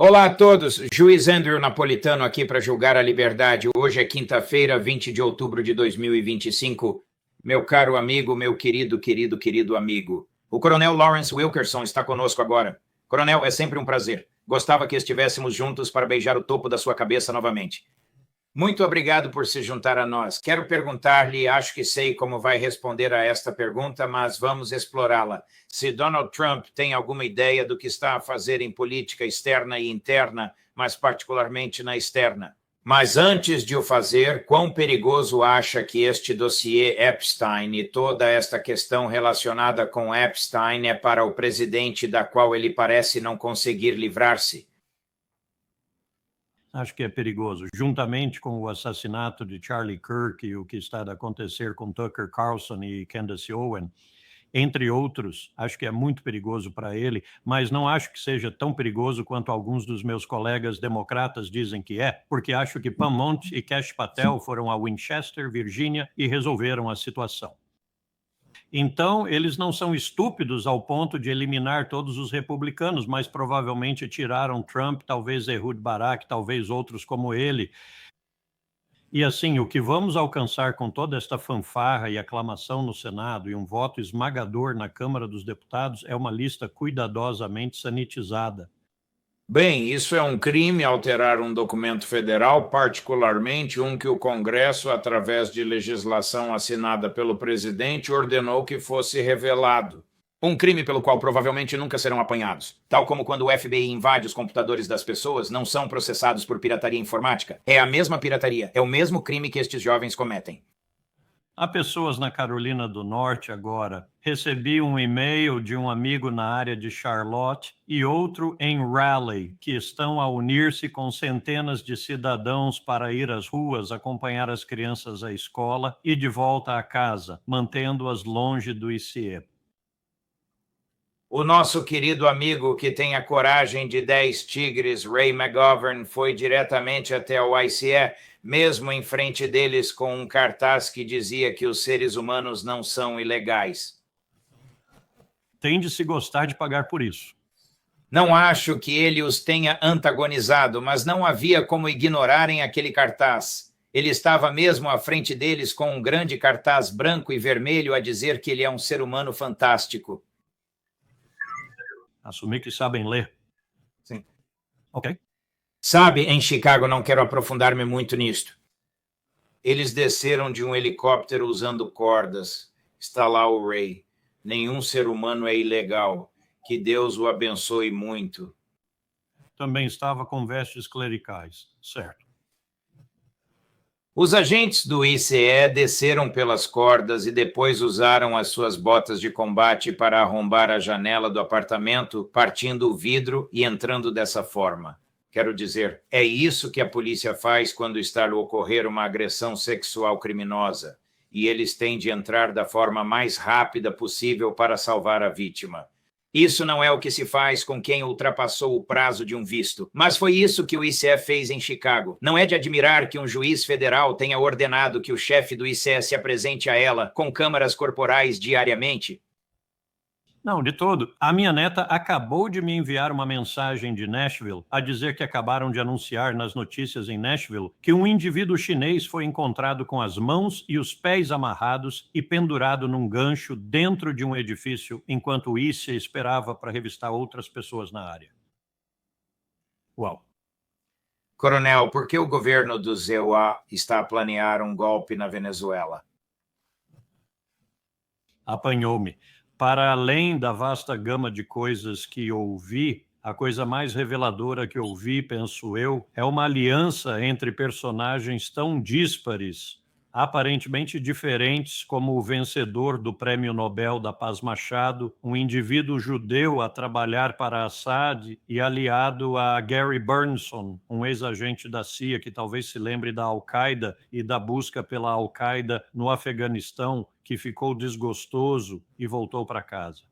Olá a todos, juiz Andrew Napolitano aqui para julgar a liberdade. Hoje é quinta-feira, 20 de outubro de 2025. Meu caro amigo, meu querido amigo. O coronel Lawrence Wilkerson está conosco agora. Coronel, é sempre um prazer. Gostava que estivéssemos juntos para beijar o topo da sua cabeça novamente. Muito obrigado por se juntar a nós. Quero perguntar-lhe, acho que sei como vai responder a esta pergunta, mas vamos explorá-la. Se Donald Trump tem alguma ideia do que está a fazer em política externa e interna, mas particularmente na externa. Mas antes de o fazer, quão perigoso acha que este dossiê Epstein e toda esta questão relacionada com Epstein é para o presidente da qual ele parece não conseguir livrar-se? Acho que é perigoso, juntamente com o assassinato de Charlie Kirk e o que está a acontecer com Tucker Carlson e Candace Owen, entre outros. Acho que é muito perigoso para ele, mas não acho que seja tão perigoso quanto alguns dos meus colegas democratas dizem que é, porque acho que Pam Monte e Kash Patel foram a Winchester, Virgínia, e resolveram a situação. Então, eles não são estúpidos ao ponto de eliminar todos os republicanos, mas provavelmente tiraram Trump, talvez Ehud Barak, talvez outros como ele. E assim, o que vamos alcançar com toda esta fanfarra e aclamação no Senado e um voto esmagador na Câmara dos Deputados é uma lista cuidadosamente sanitizada. Bem, isso é um crime alterar um documento federal, particularmente um que o Congresso, através de legislação assinada pelo presidente, ordenou que fosse revelado. Um crime pelo qual provavelmente nunca serão apanhados. Tal como quando o FBI invade os computadores das pessoas, não são processados por pirataria informática. É a mesma pirataria, é o mesmo crime que estes jovens cometem. Há pessoas na Carolina do Norte agora. Recebi um e-mail de um amigo na área de Charlotte e outro em Raleigh, que estão a unir-se com centenas de cidadãos para ir às ruas acompanhar as crianças à escola e de volta a casa, mantendo-as longe do ICE. O nosso querido amigo que tem a coragem de 10 tigres, Ray McGovern, foi diretamente até o ICE, mesmo em frente deles com um cartaz que dizia que os seres humanos não são ilegais. Tem de se gostar de pagar por isso. Não acho que ele os tenha antagonizado, mas não havia como ignorarem aquele cartaz. Ele estava mesmo à frente deles com um grande cartaz branco e vermelho a dizer que ele é um ser humano fantástico. Assumir que sabem ler. Sim. Ok. Sabe, em Chicago, não quero aprofundar-me muito nisto. Eles desceram de um helicóptero usando cordas. Está lá o Ray. Nenhum ser humano é ilegal. Que Deus o abençoe muito. Também estava com vestes clericais, certo. Os agentes do ICE desceram pelas cordas e depois usaram as suas botas de combate para arrombar a janela do apartamento, partindo o vidro e entrando dessa forma. Quero dizer, é isso que a polícia faz quando está a ocorrer uma agressão sexual criminosa, e eles têm de entrar da forma mais rápida possível para salvar a vítima. Isso não é o que se faz com quem ultrapassou o prazo de um visto, mas foi isso que o ICE fez em Chicago. Não é de admirar que um juiz federal tenha ordenado que o chefe do ICE se apresente a ela com câmaras corporais diariamente? Não, de todo. A minha neta acabou de me enviar uma mensagem de Nashville a dizer que acabaram de anunciar nas notícias em Nashville que um indivíduo chinês foi encontrado com as mãos e os pés amarrados e pendurado num gancho dentro de um edifício enquanto o ICE esperava para revistar outras pessoas na área. Uau. Coronel, por que o governo do ZEUA está a planear um golpe na Venezuela? Apanhou-me. Para além da vasta gama de coisas que ouvi, a coisa mais reveladora que ouvi, penso eu, é uma aliança entre personagens tão díspares, aparentemente diferentes, como o vencedor do Prêmio Nobel da Paz Machado, um indivíduo judeu a trabalhar para Assad e aliado a Gary Burnson, um ex-agente da CIA que talvez se lembre da Al-Qaeda e da busca pela Al-Qaeda no Afeganistão, que ficou desgostoso e voltou para casa.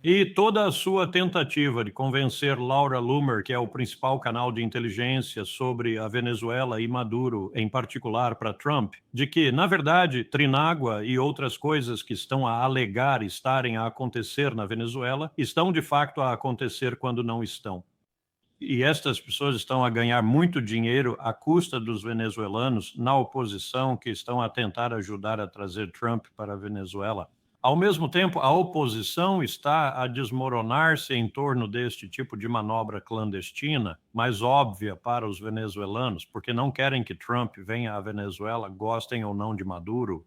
E toda a sua tentativa de convencer Laura Loomer, que é o principal canal de inteligência sobre a Venezuela e Maduro, em particular para Trump, de que, na verdade, Trinágua e outras coisas que estão a alegar estarem a acontecer na Venezuela estão de facto a acontecer quando não estão. E estas pessoas estão a ganhar muito dinheiro à custa dos venezuelanos na oposição que estão a tentar ajudar a trazer Trump para a Venezuela. Ao mesmo tempo, a oposição está a desmoronar-se em torno deste tipo de manobra clandestina, mais óbvia para os venezuelanos, porque não querem que Trump venha à Venezuela, gostem ou não de Maduro.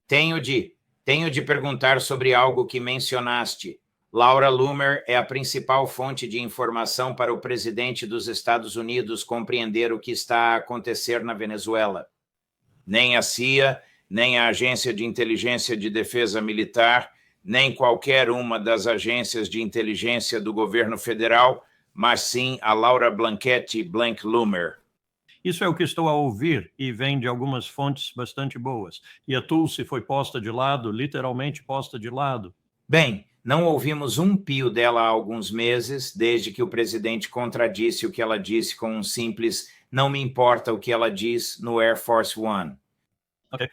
Tenho de perguntar sobre algo que mencionaste. Laura Loomer é a principal fonte de informação para o presidente dos Estados Unidos compreender o que está a acontecer na Venezuela. Nem a CIA, nem a Agência de Inteligência de Defesa Militar, nem qualquer uma das agências de inteligência do governo federal, mas sim a Laura Blanchetti Blank Loomer. Isso é o que estou a ouvir e vem de algumas fontes bastante boas. E a Tulsi foi posta de lado, literalmente posta de lado. Bem, não ouvimos um pio dela há alguns meses, desde que o presidente contradisse o que ela disse com um simples "não me importa o que ela diz" no Air Force One. Okay.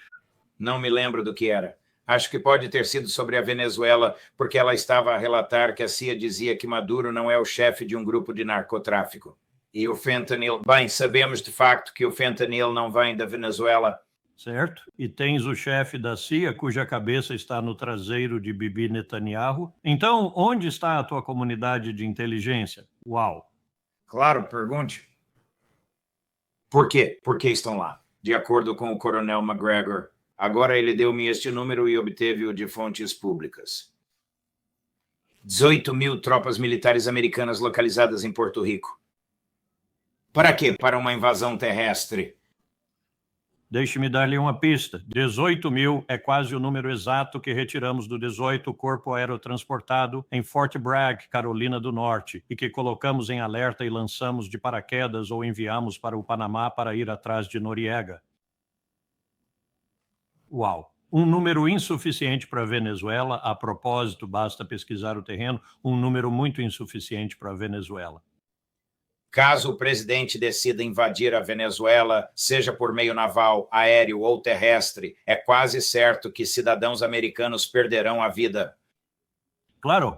Não me lembro do que era. Acho que pode ter sido sobre a Venezuela, porque ela estava a relatar que a CIA dizia que Maduro não é o chefe de um grupo de narcotráfico. E o fentanil, bem, sabemos de facto que o fentanil não vem da Venezuela. Certo? E tens o chefe da CIA, cuja cabeça está no traseiro de Bibi Netanyahu. Então, onde está a tua comunidade de inteligência? Uau! Claro, pergunte. Por quê? Por que estão lá? De acordo com o coronel McGregor, agora ele deu-me este número e obteve-o de fontes públicas. 18.000 tropas militares americanas localizadas em Porto Rico. Para quê? Para uma invasão terrestre. Deixe-me dar-lhe uma pista. 18.000 é quase o número exato que retiramos do 18 corpo aerotransportado em Fort Bragg, Carolina do Norte, e que colocamos em alerta e lançamos de paraquedas ou enviamos para o Panamá para ir atrás de Noriega. Uau! Um número insuficiente para a Venezuela. A propósito, basta pesquisar o terreno, um número muito insuficiente para a Venezuela. Caso o presidente decida invadir a Venezuela, seja por meio naval, aéreo ou terrestre, é quase certo que cidadãos americanos perderão a vida. Claro.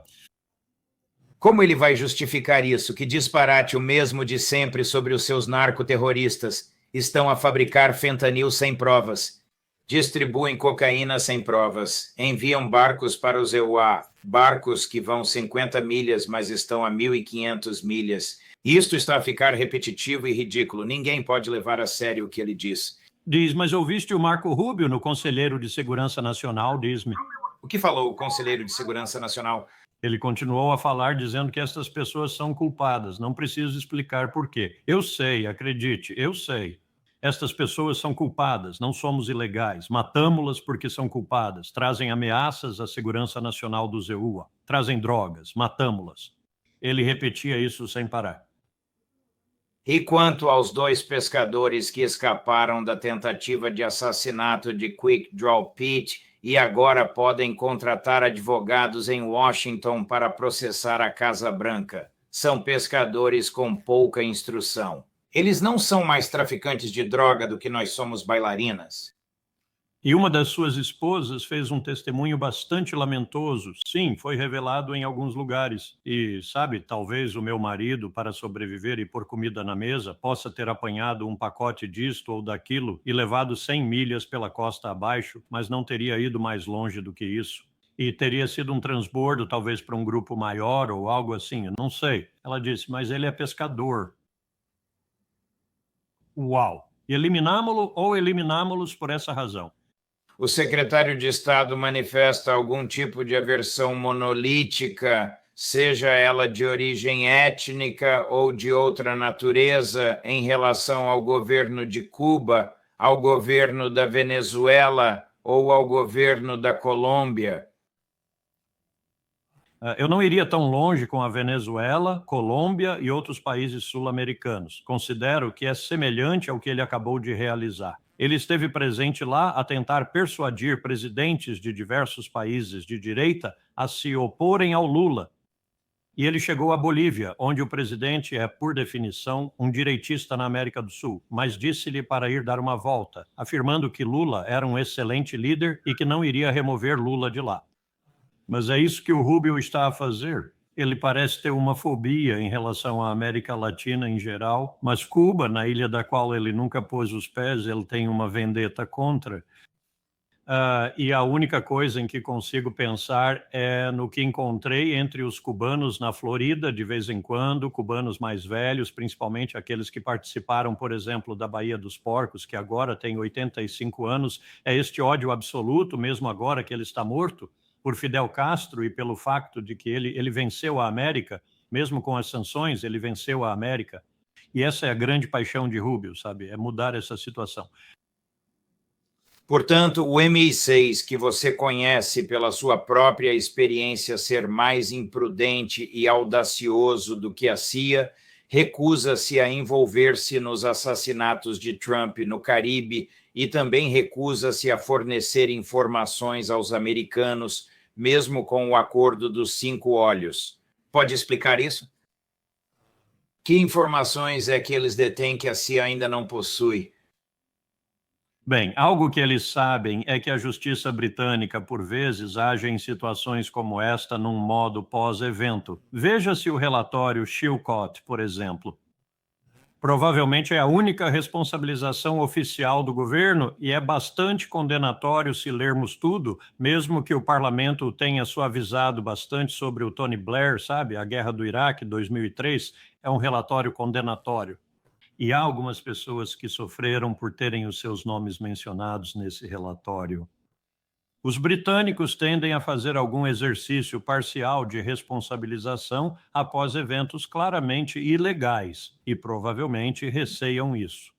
Como ele vai justificar isso? Que disparate o mesmo de sempre sobre os seus narcoterroristas. Estão a fabricar fentanil sem provas. Distribuem cocaína sem provas. Enviam barcos para os EUA. Barcos que vão 50 milhas, mas estão a 1.500 milhas. Isto está a ficar repetitivo e ridículo. Ninguém pode levar a sério o que ele diz. Diz, mas ouviste o Marco Rubio no Conselheiro de Segurança Nacional, diz-me. O que falou o Conselheiro de Segurança Nacional? Ele continuou a falar dizendo que estas pessoas são culpadas. Não preciso explicar por quê. Eu sei, acredite, eu sei. Estas pessoas são culpadas, não somos ilegais. Matamo-las porque são culpadas. Trazem ameaças à segurança nacional do EUA. Trazem drogas, matamo-las. Ele repetia isso sem parar. E quanto aos 2 pescadores que escaparam da tentativa de assassinato de Quick Draw Pete e agora podem contratar advogados em Washington para processar a Casa Branca? São pescadores com pouca instrução. Eles não são mais traficantes de droga do que nós somos bailarinas. E uma das suas esposas fez um testemunho bastante lamentoso. Sim, foi revelado em alguns lugares. E, sabe, talvez o meu marido, para sobreviver e pôr comida na mesa, possa ter apanhado um pacote disto ou daquilo e levado 100 milhas pela costa abaixo, mas não teria ido mais longe do que isso. E teria sido um transbordo, talvez para um grupo maior ou algo assim, eu não sei. Ela disse, mas ele é pescador. Uau! Eliminámo-lo ou eliminámo-los por essa razão. O secretário de Estado manifesta algum tipo de aversão monolítica, seja ela de origem étnica ou de outra natureza, em relação ao governo de Cuba, ao governo da Venezuela ou ao governo da Colômbia. Eu não iria tão longe com a Venezuela, Colômbia e outros países sul-americanos. Considero que é semelhante ao que ele acabou de realizar. Ele esteve presente lá a tentar persuadir presidentes de diversos países de direita a se oporem ao Lula. E ele chegou à Bolívia, onde o presidente é, por definição, um direitista na América do Sul, mas disse-lhe para ir dar uma volta, afirmando que Lula era um excelente líder e que não iria remover Lula de lá. Mas é isso que o Rubio está a fazer. Ele parece ter uma fobia em relação à América Latina em geral, mas Cuba, na ilha da qual ele nunca pôs os pés, ele tem uma vendetta contra. E a única coisa em que consigo pensar é no que encontrei entre os cubanos na Florida, de vez em quando, cubanos mais velhos, principalmente aqueles que participaram, por exemplo, da Baía dos Porcos, que agora tem 85 anos, é este ódio absoluto, mesmo agora que ele está morto, por Fidel Castro e pelo facto de que ele venceu a América, mesmo com as sanções, ele venceu a América. E essa é a grande paixão de Rubio, sabe? É mudar essa situação. Portanto, o MI6, que você conhece pela sua própria experiência ser mais imprudente e audacioso do que a CIA, recusa-se a envolver-se nos assassinatos de Trump no Caribe e também recusa-se a fornecer informações aos americanos, mesmo com o acordo dos 5 olhos. Pode explicar isso? Que informações é que eles detêm que a CIA ainda não possui? Bem, algo que eles sabem é que a justiça britânica, por vezes, age em situações como esta num modo pós-evento. Veja-se o relatório Chilcot, por exemplo. Provavelmente é a única responsabilização oficial do governo e é bastante condenatório se lermos tudo, mesmo que o parlamento tenha suavizado bastante sobre o Tony Blair, sabe? A guerra do Iraque, 2003, é um relatório condenatório. E há algumas pessoas que sofreram por terem os seus nomes mencionados nesse relatório. Os britânicos tendem a fazer algum exercício parcial de responsabilização após eventos claramente ilegais e provavelmente receiam isso.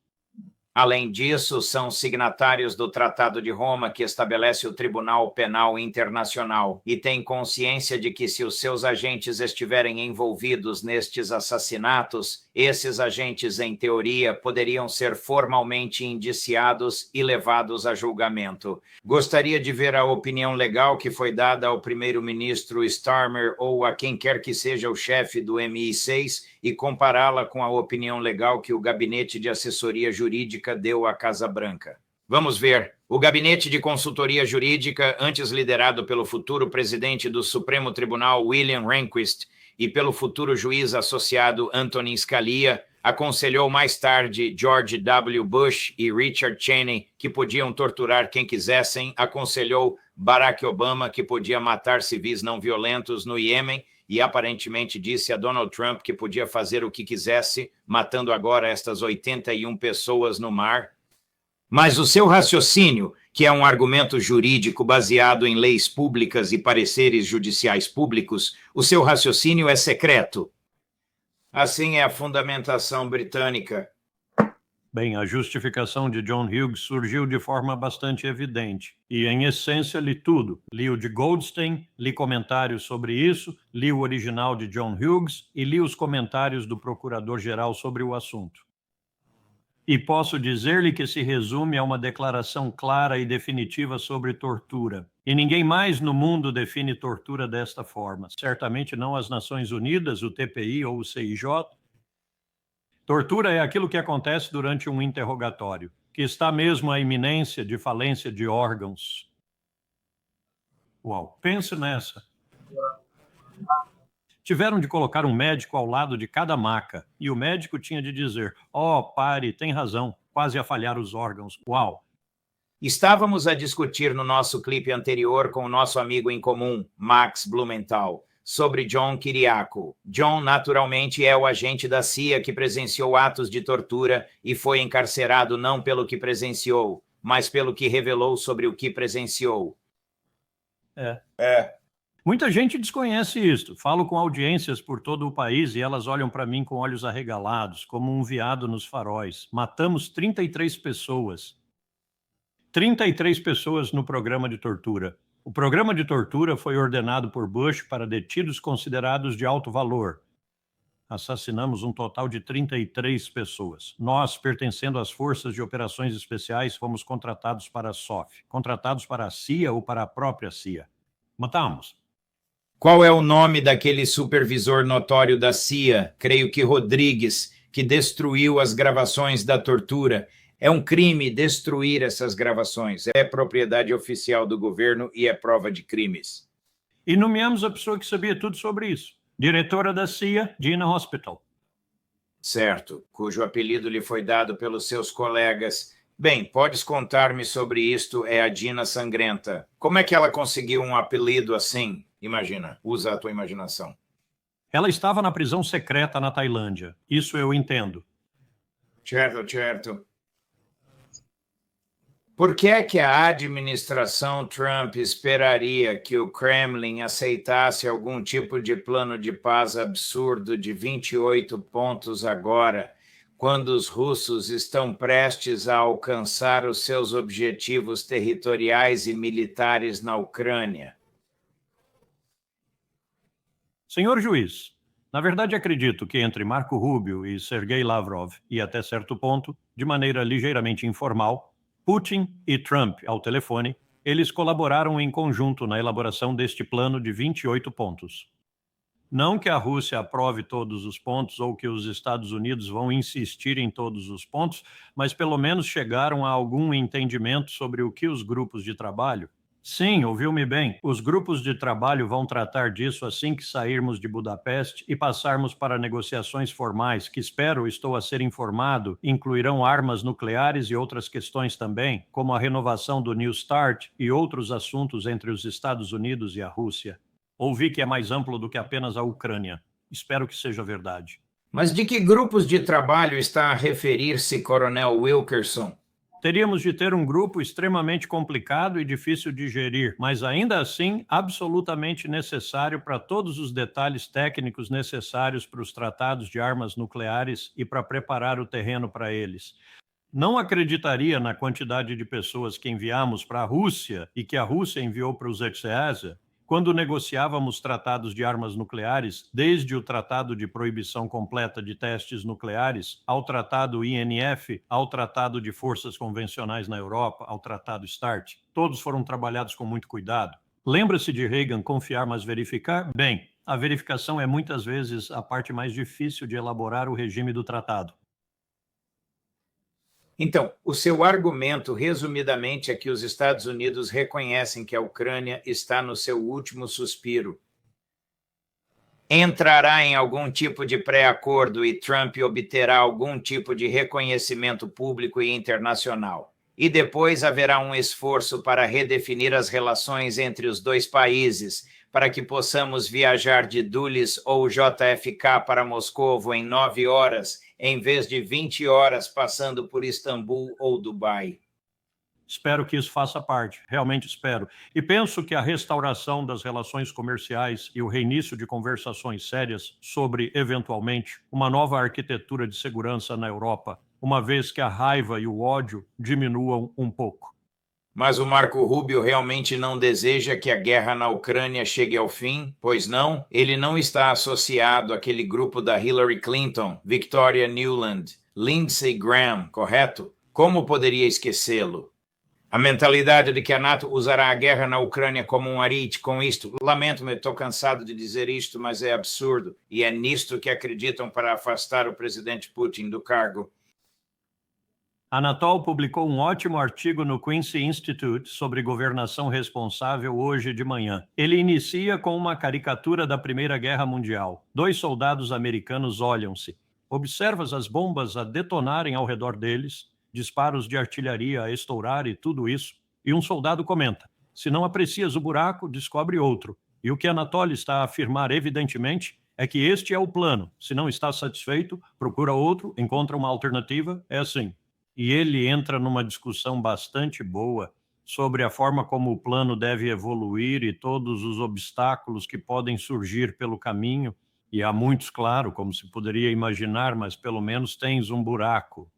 Além disso, são signatários do Tratado de Roma, que estabelece o Tribunal Penal Internacional, e têm consciência de que, se os seus agentes estiverem envolvidos nestes assassinatos, esses agentes, em teoria, poderiam ser formalmente indiciados e levados a julgamento. Gostaria de ver a opinião legal que foi dada ao primeiro-ministro Starmer ou a quem quer que seja o chefe do MI6 e compará-la com a opinião legal que o Gabinete de Assessoria Jurídica deu à Casa Branca. Vamos ver. O Gabinete de Consultoria Jurídica, antes liderado pelo futuro presidente do Supremo Tribunal, William Rehnquist, e pelo futuro juiz associado Antonin Scalia, aconselhou mais tarde George W. Bush e Richard Cheney que podiam torturar quem quisessem, aconselhou Barack Obama que podia matar civis não violentos no Iêmen e aparentemente disse a Donald Trump que podia fazer o que quisesse, matando agora estas 81 pessoas no mar. Mas o seu raciocínio, que é um argumento jurídico baseado em leis públicas e pareceres judiciais públicos, o seu raciocínio é secreto. Assim é a fundamentação britânica. Bem, a justificação de John Hughes surgiu de forma bastante evidente. E, em essência, li tudo. Li o de Goldstein, li comentários sobre isso, li o original de John Hughes e li os comentários do procurador-geral sobre o assunto. E posso dizer-lhe que se resume a uma declaração clara e definitiva sobre tortura. E ninguém mais no mundo define tortura desta forma. Certamente não as Nações Unidas, o TPI ou o CIJ. Tortura é aquilo que acontece durante um interrogatório, que está mesmo à iminência de falência de órgãos. Uau, pense nessa. Tiveram de colocar um médico ao lado de cada maca, e o médico tinha de dizer: pare, tem razão, quase a falhar os órgãos. Uau! Estávamos a discutir no nosso clipe anterior com o nosso amigo em comum, Max Blumenthal, sobre John Kiriakou. John, naturalmente, é o agente da CIA que presenciou atos de tortura e foi encarcerado não pelo que presenciou, mas pelo que revelou sobre o que presenciou. Muita gente desconhece isto. Falo com audiências por todo o país e elas olham para mim com olhos arregalados, como um veado nos faróis. Matamos 33 pessoas. 33 pessoas no programa de tortura. O programa de tortura foi ordenado por Bush para detidos considerados de alto valor. Assassinamos um total de 33 pessoas. Nós, pertencendo às Forças de Operações Especiais, fomos contratados para a SOF. Contratados para a CIA ou para a própria CIA. Matamos. Qual é o nome daquele supervisor notório da CIA, creio que Rodrigues, que destruiu as gravações da tortura? É um crime destruir essas gravações. É propriedade oficial do governo e é prova de crimes. E nomeamos a pessoa que sabia tudo sobre isso. Diretora da CIA, Dina Hospital. Certo, cujo apelido lhe foi dado pelos seus colegas. Bem, podes contar-me sobre isto, é a Dina Sangrenta. Como é que ela conseguiu um apelido assim? Imagina, usa a tua imaginação. Ela estava na prisão secreta na Tailândia. Isso eu entendo. Certo. Por que é que a administração Trump esperaria que o Kremlin aceitasse algum tipo de plano de paz absurdo de 28 pontos agora, quando os russos estão prestes a alcançar os seus objetivos territoriais e militares na Ucrânia? Senhor juiz, na verdade acredito que entre Marco Rubio e Sergei Lavrov, e até certo ponto, de maneira ligeiramente informal, Putin e Trump ao telefone, eles colaboraram em conjunto na elaboração deste plano de 28 pontos. Não que a Rússia aprove todos os pontos ou que os Estados Unidos vão insistir em todos os pontos, mas pelo menos chegaram a algum entendimento sobre o que os grupos de trabalho. Sim, ouviu-me bem. Os grupos de trabalho vão tratar disso assim que sairmos de Budapeste e passarmos para negociações formais, que estou a ser informado, incluirão armas nucleares e outras questões também, como a renovação do New START e outros assuntos entre os Estados Unidos e a Rússia. Ouvi que é mais amplo do que apenas a Ucrânia. Espero que seja verdade. Mas de que grupos de trabalho está a referir-se, Coronel Wilkerson? Teríamos de ter um grupo extremamente complicado e difícil de gerir, mas ainda assim absolutamente necessário para todos os detalhes técnicos necessários para os tratados de armas nucleares e para preparar o terreno para eles. Não acreditaria na quantidade de pessoas que enviamos para a Rússia e que a Rússia enviou para os Exeasa quando negociávamos tratados de armas nucleares, desde o Tratado de Proibição Completa de Testes Nucleares, ao Tratado INF, ao Tratado de Forças Convencionais na Europa, ao Tratado START. Todos foram trabalhados com muito cuidado. Lembra-se de Reagan confiar, mas verificar? Bem, a verificação é muitas vezes a parte mais difícil de elaborar o regime do tratado. Então, o seu argumento, resumidamente, é que os Estados Unidos reconhecem que a Ucrânia está no seu último suspiro. Entrará em algum tipo de pré-acordo e Trump obterá algum tipo de reconhecimento público e internacional. E depois haverá um esforço para redefinir as relações entre os dois países, para que possamos viajar de Dulles ou JFK para Moscovo em 9 horas, em vez de 20 horas passando por Istambul ou Dubai. Espero que isso faça parte, realmente espero. E penso que a restauração das relações comerciais e o reinício de conversações sérias sobre, eventualmente, uma nova arquitetura de segurança na Europa, uma vez que a raiva e o ódio diminuam um pouco. Mas o Marco Rubio realmente não deseja que a guerra na Ucrânia chegue ao fim, pois não? Ele não está associado àquele grupo da Hillary Clinton, Victoria Nuland, Lindsey Graham, correto? Como poderia esquecê-lo? A mentalidade de que a NATO usará a guerra na Ucrânia como um arite com isto. Lamento-me, estou cansado de dizer isto, mas é absurdo. E é nisto que acreditam para afastar o presidente Putin do cargo. Anatol publicou um ótimo artigo no Quincy Institute sobre governação responsável hoje de manhã. Ele inicia com uma caricatura da Primeira Guerra Mundial. 2 soldados americanos olham-se. Observas as bombas a detonarem ao redor deles, disparos de artilharia a estourar e tudo isso, e um soldado comenta: se não aprecias o buraco, descobre outro. E o que Anatol está a afirmar, evidentemente, é que este é o plano. Se não está satisfeito, procura outro, encontra uma alternativa, é assim. E ele entra numa discussão bastante boa sobre a forma como o plano deve evoluir e todos os obstáculos que podem surgir pelo caminho, e há muitos, claro, como se poderia imaginar, mas pelo menos tens um buraco.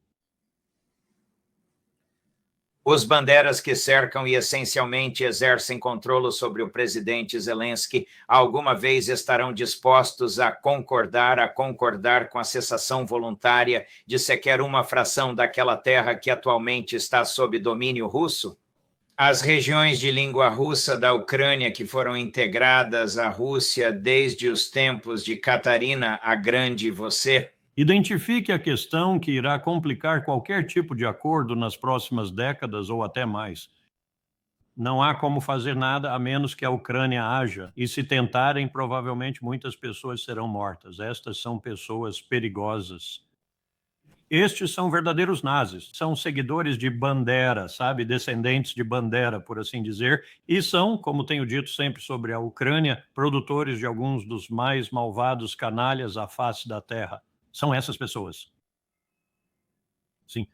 Os banderas que cercam e essencialmente exercem controle sobre o presidente Zelensky alguma vez estarão dispostos a concordar com a cessação voluntária de sequer uma fração daquela terra que atualmente está sob domínio russo? As regiões de língua russa da Ucrânia que foram integradas à Rússia desde os tempos de Catarina a Grande, você... Identifique a questão que irá complicar qualquer tipo de acordo nas próximas décadas ou até mais. Não há como fazer nada a menos que a Ucrânia haja. E se tentarem, provavelmente muitas pessoas serão mortas. Estas são pessoas perigosas. Estes são verdadeiros nazis, são seguidores de Bandera, sabe? Descendentes de Bandera, por assim dizer, e são, como tenho dito sempre sobre a Ucrânia, produtores de alguns dos mais malvados canalhas à face da Terra. São essas pessoas. Sim.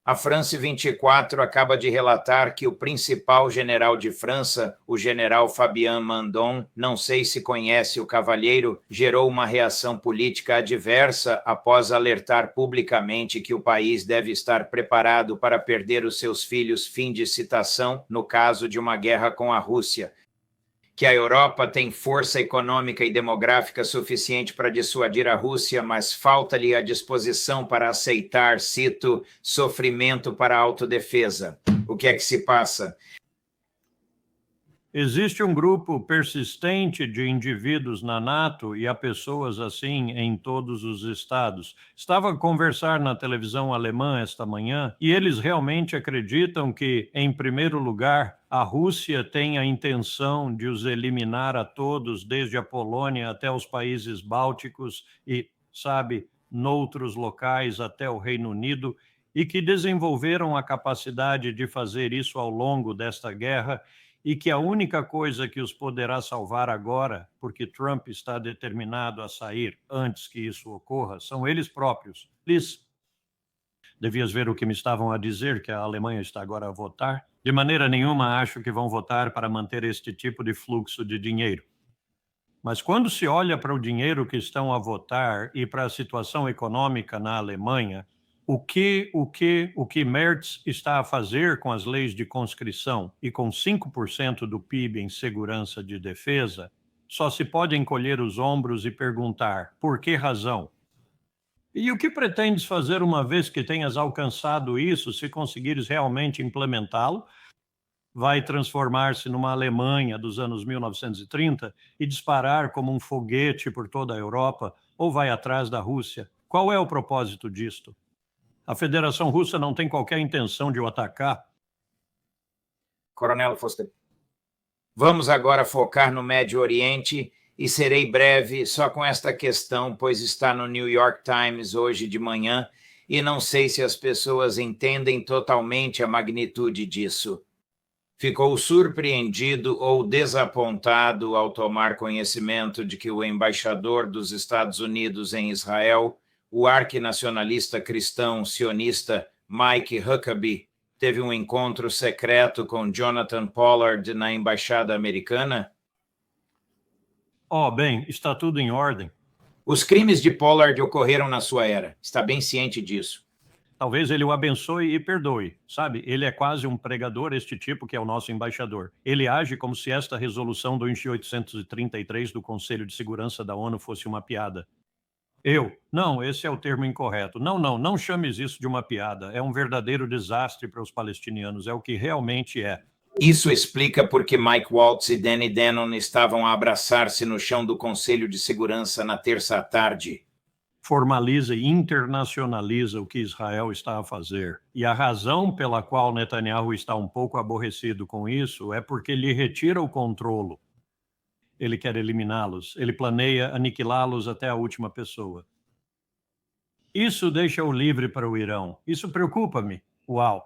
A France 24 acaba de relatar que o principal general de França, o general Fabien Mandon, não sei se conhece o cavalheiro, gerou uma reação política adversa após alertar publicamente que o país deve estar preparado para perder os seus filhos, fim de citação, no caso de uma guerra com a Rússia. Que a Europa tem força econômica e demográfica suficiente para dissuadir a Rússia, mas falta-lhe a disposição para aceitar, cito, sofrimento para a autodefesa. O que é que se passa? Existe um grupo persistente de indivíduos na NATO e há pessoas assim em todos os estados. Estava a conversar na televisão alemã esta manhã e eles realmente acreditam que, em primeiro lugar, a Rússia tem a intenção de os eliminar a todos, desde a Polônia até os países bálticos e, sabe, noutros locais até o Reino Unido, e que desenvolveram a capacidade de fazer isso ao longo desta guerra, e que a única coisa que os poderá salvar agora, porque Trump está determinado a sair antes que isso ocorra, são eles próprios. Liz, devias ver o que me estavam a dizer, que a Alemanha está agora a votar. De maneira nenhuma acho que vão votar para manter este tipo de fluxo de dinheiro. Mas quando se olha para o dinheiro que estão a votar e para a situação econômica na Alemanha, o que Merz está a fazer com as leis de conscrição e com 5% do PIB em segurança de defesa, só se pode encolher os ombros e perguntar, por que razão? E o que pretendes fazer uma vez que tenhas alcançado isso, se conseguires realmente implementá-lo? Vai transformar-se numa Alemanha dos anos 1930 e disparar como um foguete por toda a Europa, ou vai atrás da Rússia? Qual é o propósito disto? A Federação Russa não tem qualquer intenção de o atacar. Coronel Foster, vamos agora focar no Médio Oriente e serei breve só com esta questão, pois está no New York Times hoje de manhã e não sei se as pessoas entendem totalmente a magnitude disso. Ficou surpreendido ou desapontado ao tomar conhecimento de que o embaixador dos Estados Unidos em Israel, o arquinacionalista cristão sionista Mike Huckabee, teve um encontro secreto com Jonathan Pollard na embaixada americana? Bem, está tudo em ordem. Os crimes de Pollard ocorreram na sua era. Está bem ciente disso. Talvez ele o abençoe e perdoe, sabe? Ele é quase um pregador, este tipo que é o nosso embaixador. Ele age como se esta resolução do 1833 do Conselho de Segurança da ONU fosse uma piada. Não, esse é o termo incorreto. Não chames isso de uma piada. É um verdadeiro desastre para os palestinianos, é o que realmente é. Isso explica por que Mike Waltz e Danny Danon estavam a abraçar-se no chão do Conselho de Segurança na terça à tarde. Formaliza e internacionaliza o que Israel está a fazer. E a razão pela qual Netanyahu está um pouco aborrecido com isso é porque lhe retira o controle. Ele quer eliminá-los, ele planeia aniquilá-los até a última pessoa. Isso deixa-o livre para o Irão. Isso preocupa-me. Uau!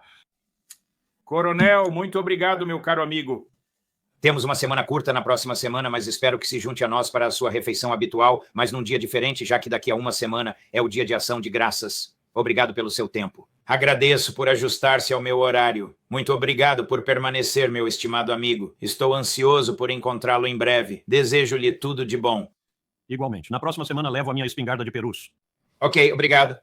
Coronel, muito obrigado, meu caro amigo. Temos uma semana curta na próxima semana, mas espero que se junte a nós para a sua refeição habitual, mas num dia diferente, já que daqui a uma semana é o dia de ação de graças. Obrigado pelo seu tempo. Agradeço por ajustar-se ao meu horário. Muito obrigado por permanecer, meu estimado amigo. Estou ansioso por encontrá-lo em breve. Desejo-lhe tudo de bom. Igualmente. Na próxima semana levo a minha espingarda de perus. Ok, obrigado.